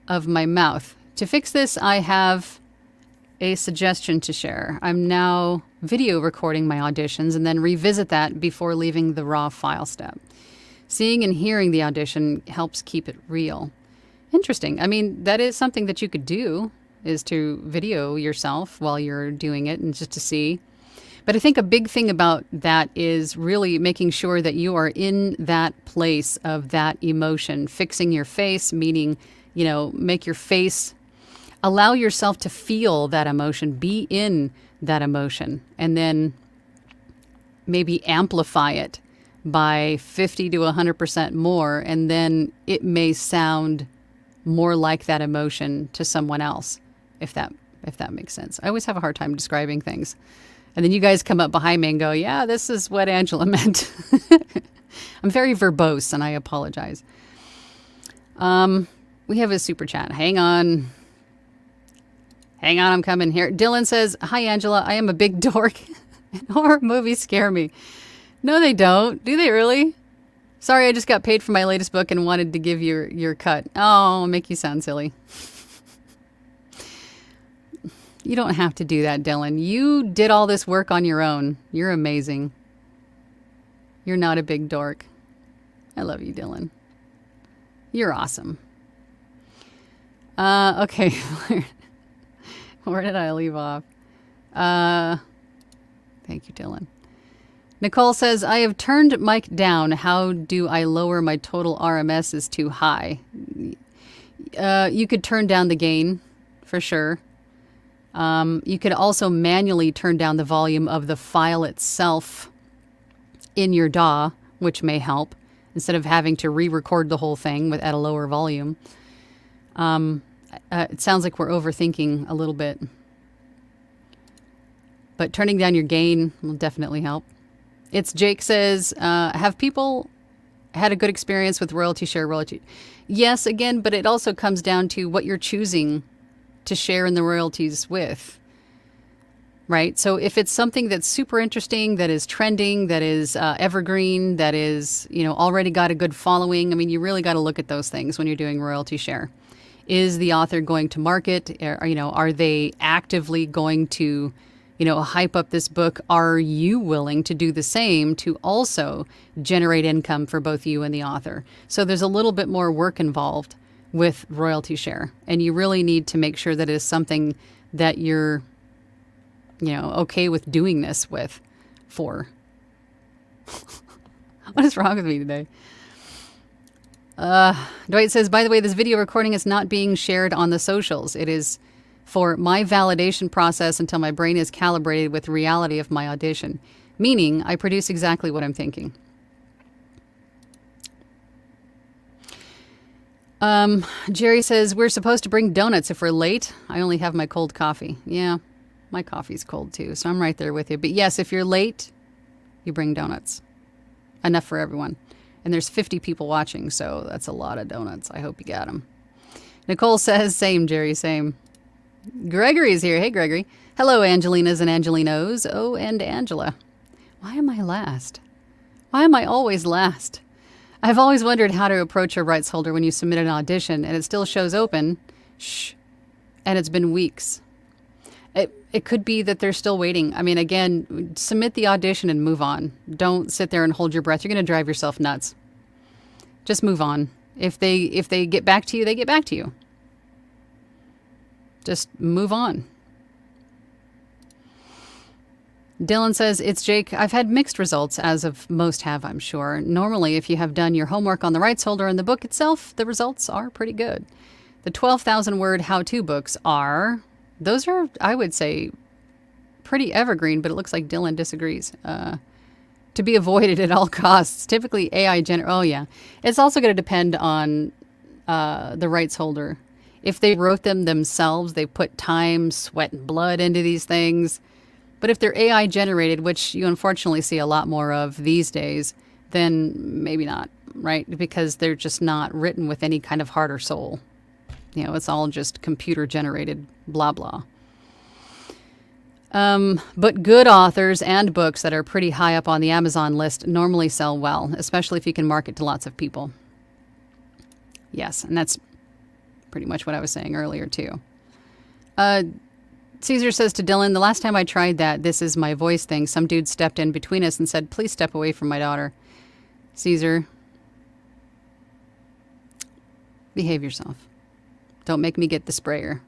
of my mouth. To fix this, I have a suggestion to share. I'm now video recording my auditions and then revisit that before leaving the raw file step. Seeing and hearing the audition helps keep it real. Interesting. I mean, that is something that you could do, is to video yourself while you're doing it and just to see. But I think a big thing about that is really making sure that you are in that place of that emotion, fixing your face, meaning, make your face, allow yourself to feel that emotion, be in that emotion, and then maybe amplify it by 50 to 100% more, and then it may sound more like that emotion to someone else, if that makes sense. I always have a hard time describing things. And then you guys come up behind me and go, yeah, this is what Angela meant. I'm very verbose, and I apologize. We have a super chat. Hang on, I'm coming here. Dylan says, hi, Angela. I am a big dork, and horror movies scare me. No, they don't. Do they really? Sorry, I just got paid for my latest book and wanted to give your cut. Oh, I'll make you sound silly. You don't have to do that, Dylan. You did all this work on your own. You're amazing. You're not a big dork. I love you, Dylan. You're awesome. Okay. Where did I leave off? Thank you, Dylan. Nicole says, I have turned mic down. How do I lower my total RMS is too high? You could turn down the gain, for sure. You could also manually turn down the volume of the file itself in your DAW, which may help, instead of having to re-record the whole thing at a lower volume. It sounds like we're overthinking a little bit. But turning down your gain will definitely help. It's Jake says, have people had a good experience with royalty share? Yes, again, but it also comes down to what you're choosing to share in the royalties with, right? So if it's something that's super interesting, that is trending, that is evergreen, that is, already got a good following, I mean, you really got to look at those things when you're doing royalty share. Is the author going to market? Are they actively going to, hype up this book? Are you willing to do the same to also generate income for both you and the author? So there's a little bit more work involved with royalty share, and you really need to make sure that it is something that you're, okay with doing this for. What is wrong with me today? Dwight says, by the way, this video recording is not being shared on the socials. It is for my validation process until my brain is calibrated with reality of my audition, meaning I produce exactly what I'm thinking. Jerry says, we're supposed to bring donuts if we're late. I only have my cold coffee. Yeah, my coffee's cold too, so I'm right there with you. But yes, if you're late, you bring donuts. Enough for everyone. And there's 50 people watching, so that's a lot of donuts. I hope you got them. Nicole says, same, Jerry, same. Gregory's here. Hey, Gregory. Hello, Angelinas and Angelinos. Oh, and Angela. Why am I last? Why am I always last? I've always wondered how to approach a rights holder when you submit an audition and it still shows open. And it's been weeks. It could be that they're still waiting. I mean, again, submit the audition and move on. Don't sit there and hold your breath. You're going to drive yourself nuts. Just move on. If they get back to you, they get back to you. Just move on. Dylan says, it's Jake. I've had mixed results, as of most have, I'm sure. Normally, if you have done your homework on the rights holder and the book itself, the results are pretty good. The 12,000 word how-to books those are, I would say, pretty evergreen, but it looks like Dylan disagrees. To be avoided at all costs. Typically AI oh yeah. It's also going to depend on the rights holder. If they wrote them themselves, they put time, sweat, and blood into these things. But if they're AI generated, which you unfortunately see a lot more of these days, then maybe not. right? Because they're just not written with any kind of heart or soul. It's all just computer generated blah, blah. But good authors and books that are pretty high up on the Amazon list normally sell well, especially if you can market to lots of people. Yes, and that's pretty much what I was saying earlier, too. Caesar says to Dylan, the last time I tried that "this is my voice" thing, some dude stepped in between us and said, please step away from my daughter. Caesar, behave yourself. Don't make me get the sprayer.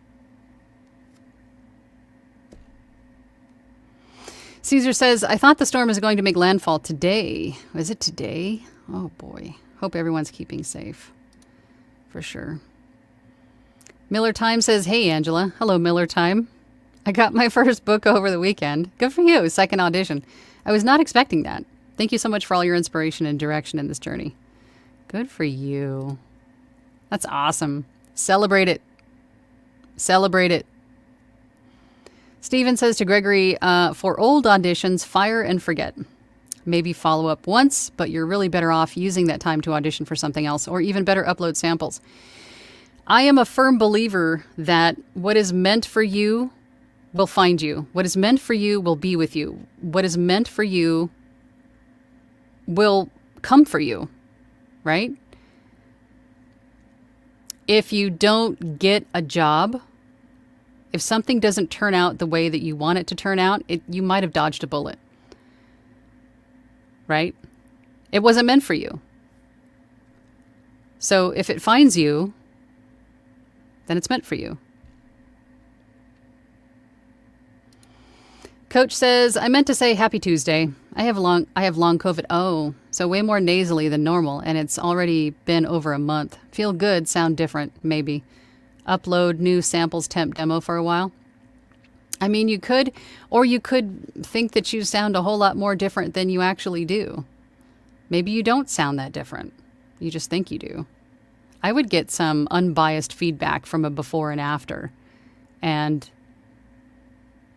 Caesar says, I thought the storm was going to make landfall today. Was it today? Oh boy. Hope everyone's keeping safe. For sure. Miller Time says, hey, Angela. Hello, Miller Time. I got my first book over the weekend. Good for you. Second audition. I was not expecting that. Thank you so much for all your inspiration and direction in this journey. Good for you. That's awesome. Celebrate it. Celebrate it. Steven says to Gregory, for old auditions, fire and forget. Maybe follow up once, but you're really better off using that time to audition for something else, or even better, upload samples. I am a firm believer that what is meant for you will find you. What is meant for you will be with you. What is meant for you will come for you, right? If you don't get a job, if something doesn't turn out the way that you want it to turn out, you might have dodged a bullet, right? It wasn't meant for you. So if it finds you, then it's meant for you. Coach says, I meant to say happy Tuesday. I have long COVID. Oh, so way more nasally than normal, and it's already been over a month. Feel good, sound different, maybe. Upload new samples temp demo for a while. I mean, you could, or you could think that you sound a whole lot more different than you actually do. Maybe you don't sound that different. You just think you do. I would get some unbiased feedback from a before and after, and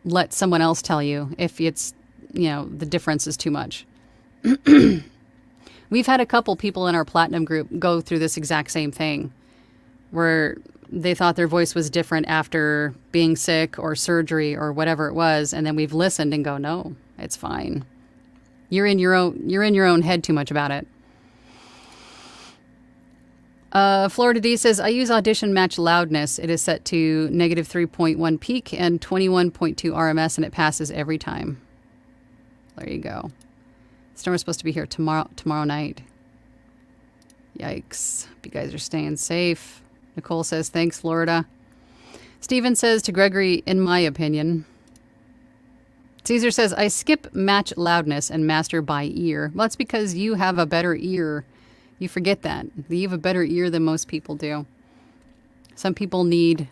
let someone else tell you if it's, the difference is too much. We've had a couple people in our platinum group go through this exact same thing, where they thought their voice was different after being sick or surgery or whatever it was, and then we've listened and go, no, it's fine. You're in your own head too much about it. Florida D says, I use Audition Match Loudness. It is set to -3.1 peak and 21.2 RMS, and it passes every time. There you go. Storm is supposed to be here tomorrow night. Yikes. Hope you guys are staying safe. Nicole says, thanks, Florida. Steven says to Gregory, in my opinion. Caesar says, I skip match loudness and master by ear. Well, that's because you have a better ear. You forget that. You have a better ear than most people do. Some people need,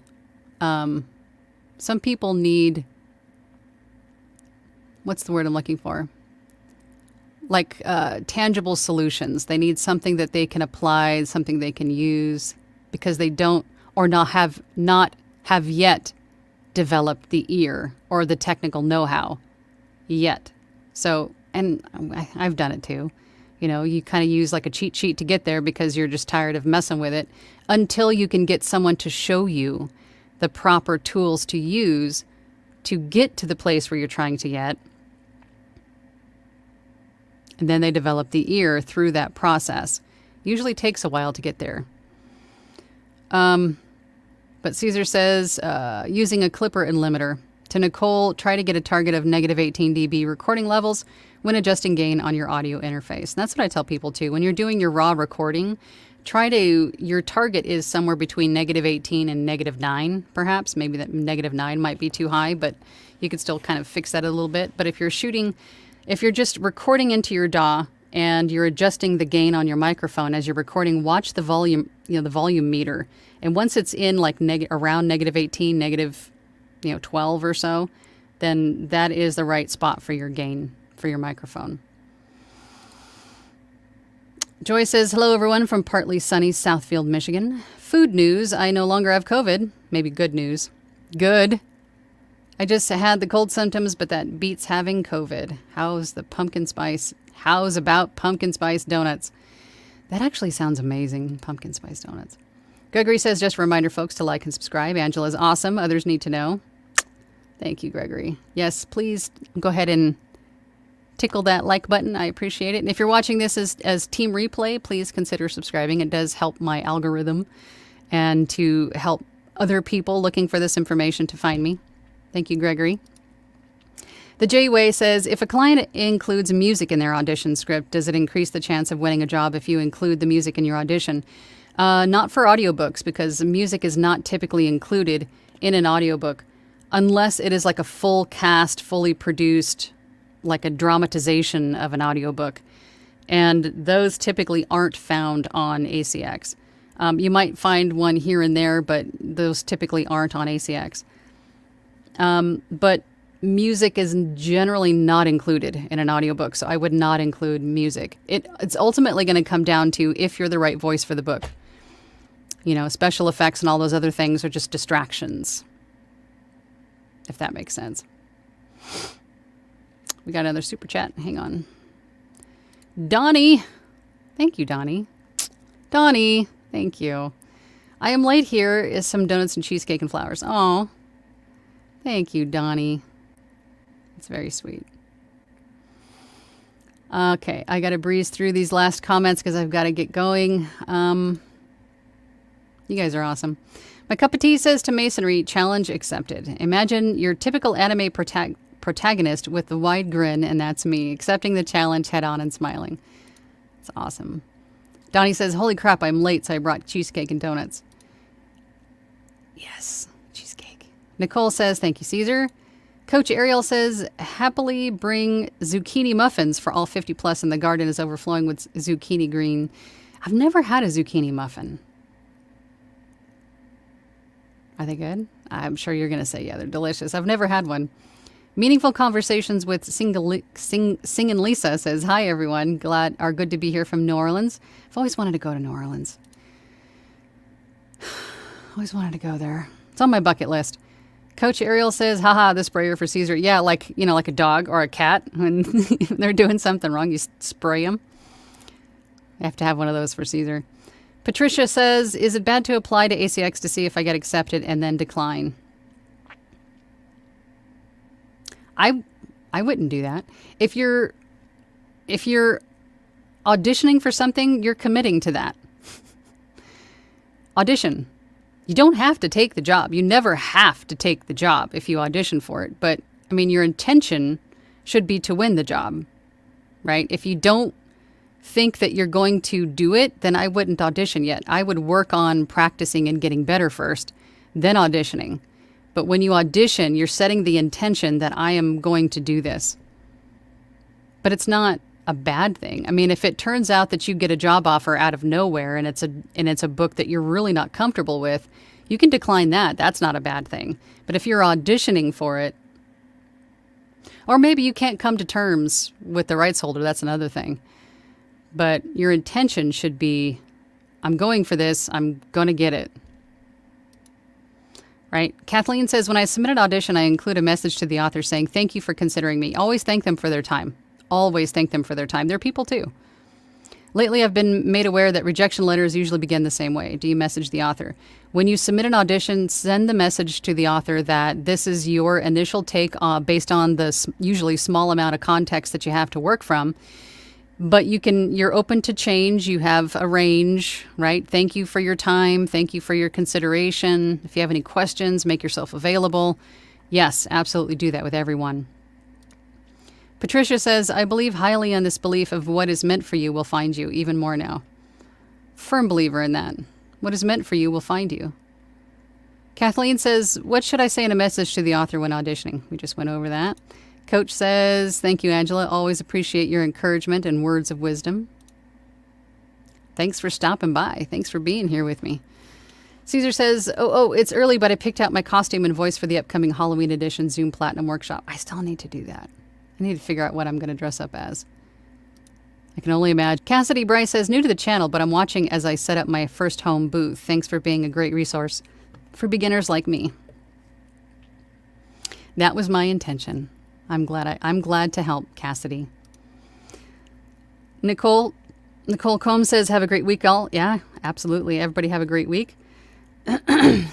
what's the word I'm looking for? Like tangible solutions. They need something that they can apply, something they can use, because they don't or not have yet developed the ear or the technical know-how yet. So, and I've done it too. You kind of use like a cheat sheet to get there because you're just tired of messing with it, until you can get someone to show you the proper tools to use to get to the place where you're trying to get. And then they develop the ear through that process. Usually takes a while to get there. But Caesar says, using a clipper and limiter. To Nicole, try to get a target of -18 dB recording levels when adjusting gain on your audio interface. And that's what I tell people too. When you're doing your raw recording, your target is somewhere between -18 and -9, perhaps. Maybe that -9 might be too high, but you could still kind of fix that a little bit. But if you're just recording into your DAW and you're adjusting the gain on your microphone as you're recording, watch the volume, the volume meter. And once it's in like around -18, 12 or so, then that is the right spot for your gain for your microphone. Joy says, hello everyone from partly sunny Southfield, Michigan. Food news, I no longer have COVID. Maybe good news. Good. I just had the cold symptoms, but that beats having COVID. How's about pumpkin spice donuts? That actually sounds amazing, pumpkin spice donuts. Gregory says, just a reminder, folks, to like and subscribe. Angela's awesome. Others need to know. Thank you, Gregory. Yes, please go ahead and tickle that like button. I appreciate it. And if you're watching this as Team Replay, please consider subscribing. It does help my algorithm and to help other people looking for this information to find me. Thank you, Gregory. The J-Way says, if a client includes music in their audition script, does it increase the chance of winning a job if you include the music in your audition? Not for audiobooks, because music is not typically included in an audiobook unless it is like a full cast, fully produced, like a dramatization of an audiobook. And those typically aren't found on ACX. You might find one here and there, but those typically aren't on ACX. But music is generally not included in an audiobook, so I would not include music. It's ultimately going to come down to if you're the right voice for the book. You know, special effects and all those other things are just distractions, if that makes sense. We got another super chat. Hang on. Donnie. Thank you, Donnie. Donnie, thank you. I am late. Here is some donuts and cheesecake and flowers. Oh, thank you, Donnie. It's very sweet. Okay, I got to breeze through these last comments because I've got to get going. You guys are awesome. My cup of tea says to masonry, challenge accepted. Imagine your typical anime protagonist with the wide grin, and that's me, accepting the challenge head on and smiling. It's awesome. Donnie says, holy crap, I'm late, so I brought cheesecake and donuts. Yes, cheesecake. Nicole says, thank you, Caesar. Coach Ariel says, happily bring zucchini muffins for all 50 plus, and the garden is overflowing with zucchini green. I've never had a zucchini muffin. Are they good? I'm sure you're going to say, yeah, they're delicious. I've never had one. Meaningful Conversations with Sing and Lisa says, hi, everyone. Good to be here from New Orleans. I've always wanted to go to New Orleans. Always wanted to go there. It's on my bucket list. Coach Ariel says, haha, the sprayer for Caesar. Yeah, like a dog or a cat. When they're doing something wrong, you spray them. I have to have one of those for Caesar. Patricia says, is it bad to apply to ACX to see if I get accepted and then decline? I wouldn't do that. If you're auditioning for something, you're committing to that. Audition. You don't have to take the job. You never have to take the job if you audition for it. But, I mean, your intention should be to win the job, right? If you don't think that you're going to do it, then I wouldn't audition yet. I would work on practicing and getting better first, then auditioning. But when you audition, you're setting the intention that I am going to do this. But it's not a bad thing. I mean, if it turns out that you get a job offer out of nowhere and it's a book that you're really not comfortable with, you can decline that. That's not a bad thing. But if you're auditioning for it, or maybe you can't come to terms with the rights holder, that's another thing. But your intention should be, I'm going for this, I'm going to get it. Right? Kathleen says, when I submit an audition, I include a message to the author saying, thank you for considering me. Always thank them for their time. Always thank them for their time. They're people too. Lately, I've been made aware that rejection letters usually begin the same way. Do you message the author? When you submit an audition, send the message to the author that this is your initial take based on the usually small amount of context that you have to work from. But you're open to change. You have a range, right? Thank you for your time. Thank you for your consideration. If you have any questions, make yourself available. Yes, absolutely do that with everyone. Patricia says, I believe highly on this belief of what is meant for you will find you, even more now. Firm believer in that. What is meant for you will find you. Kathleen says, what should I say in a message to the author when auditioning? We just went over that. Coach says, thank you, Angela. Always appreciate your encouragement and words of wisdom. Thanks for stopping by. Thanks for being here with me. Caesar says, it's early, but I picked out my costume and voice for the upcoming Halloween edition Zoom Platinum workshop. I still need to do that. I need to figure out what I'm going to dress up as. I can only imagine. Cassidy Bryce says, new to the channel, but I'm watching as I set up my first home booth. Thanks for being a great resource for beginners like me. That was my intention. I'm glad to help, Cassidy. Nicole Nicole Combs says, have a great week, all. Yeah, absolutely. Everybody have a great week.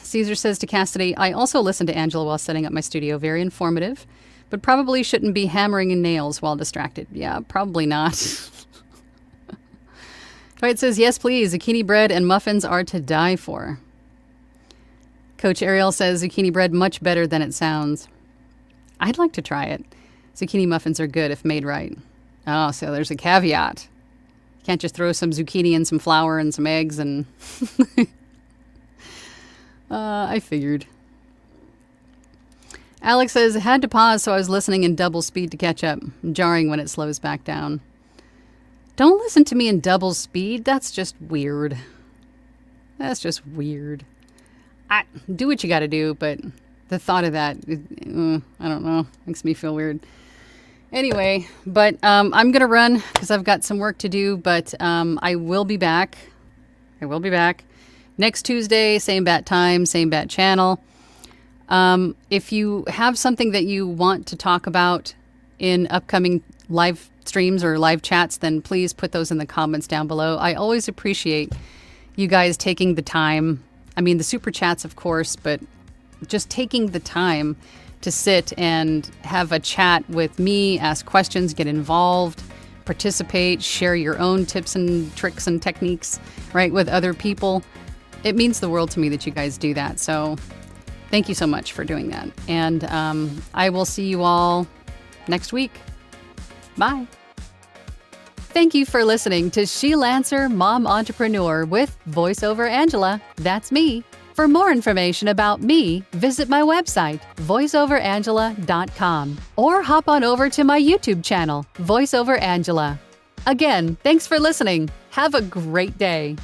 Caesar says to Cassidy, I also listened to Angela while setting up my studio. Very informative, but probably shouldn't be hammering in nails while distracted. Yeah, probably not. Dwight says, yes, please. Zucchini bread and muffins are to die for. Coach Ariel says, zucchini bread much better than it sounds. I'd like to try it. Zucchini muffins are good if made right. Oh, so there's a caveat. You can't just throw some zucchini and some flour and some eggs and... I figured. Alex says, had to pause, so I was listening in double speed to catch up. Jarring when it slows back down. Don't listen to me in double speed. That's just weird. That's just weird. Do what you got to do, but the thought of that, I don't know, makes me feel weird. Anyway, but I'm going to run because I've got some work to do, but I will be back. Next Tuesday, same bat time, same bat channel. If you have something that you want to talk about in upcoming live streams or live chats, then please put those in the comments down below. I always appreciate you guys taking the time. I mean, the super chats, of course, but just taking the time to sit and have a chat with me, ask questions, get involved, participate, share your own tips and tricks and techniques, right, with other people. It means the world to me that you guys do that. So thank you so much for doing that. And I will see you all next week. Bye. Thank you for listening to She Lancer Mom Entrepreneur with VoiceOver Angela. That's me. For more information about me, visit my website, voiceoverangela.com, or hop on over to my YouTube channel, VoiceOver Angela. Again, thanks for listening. Have a great day.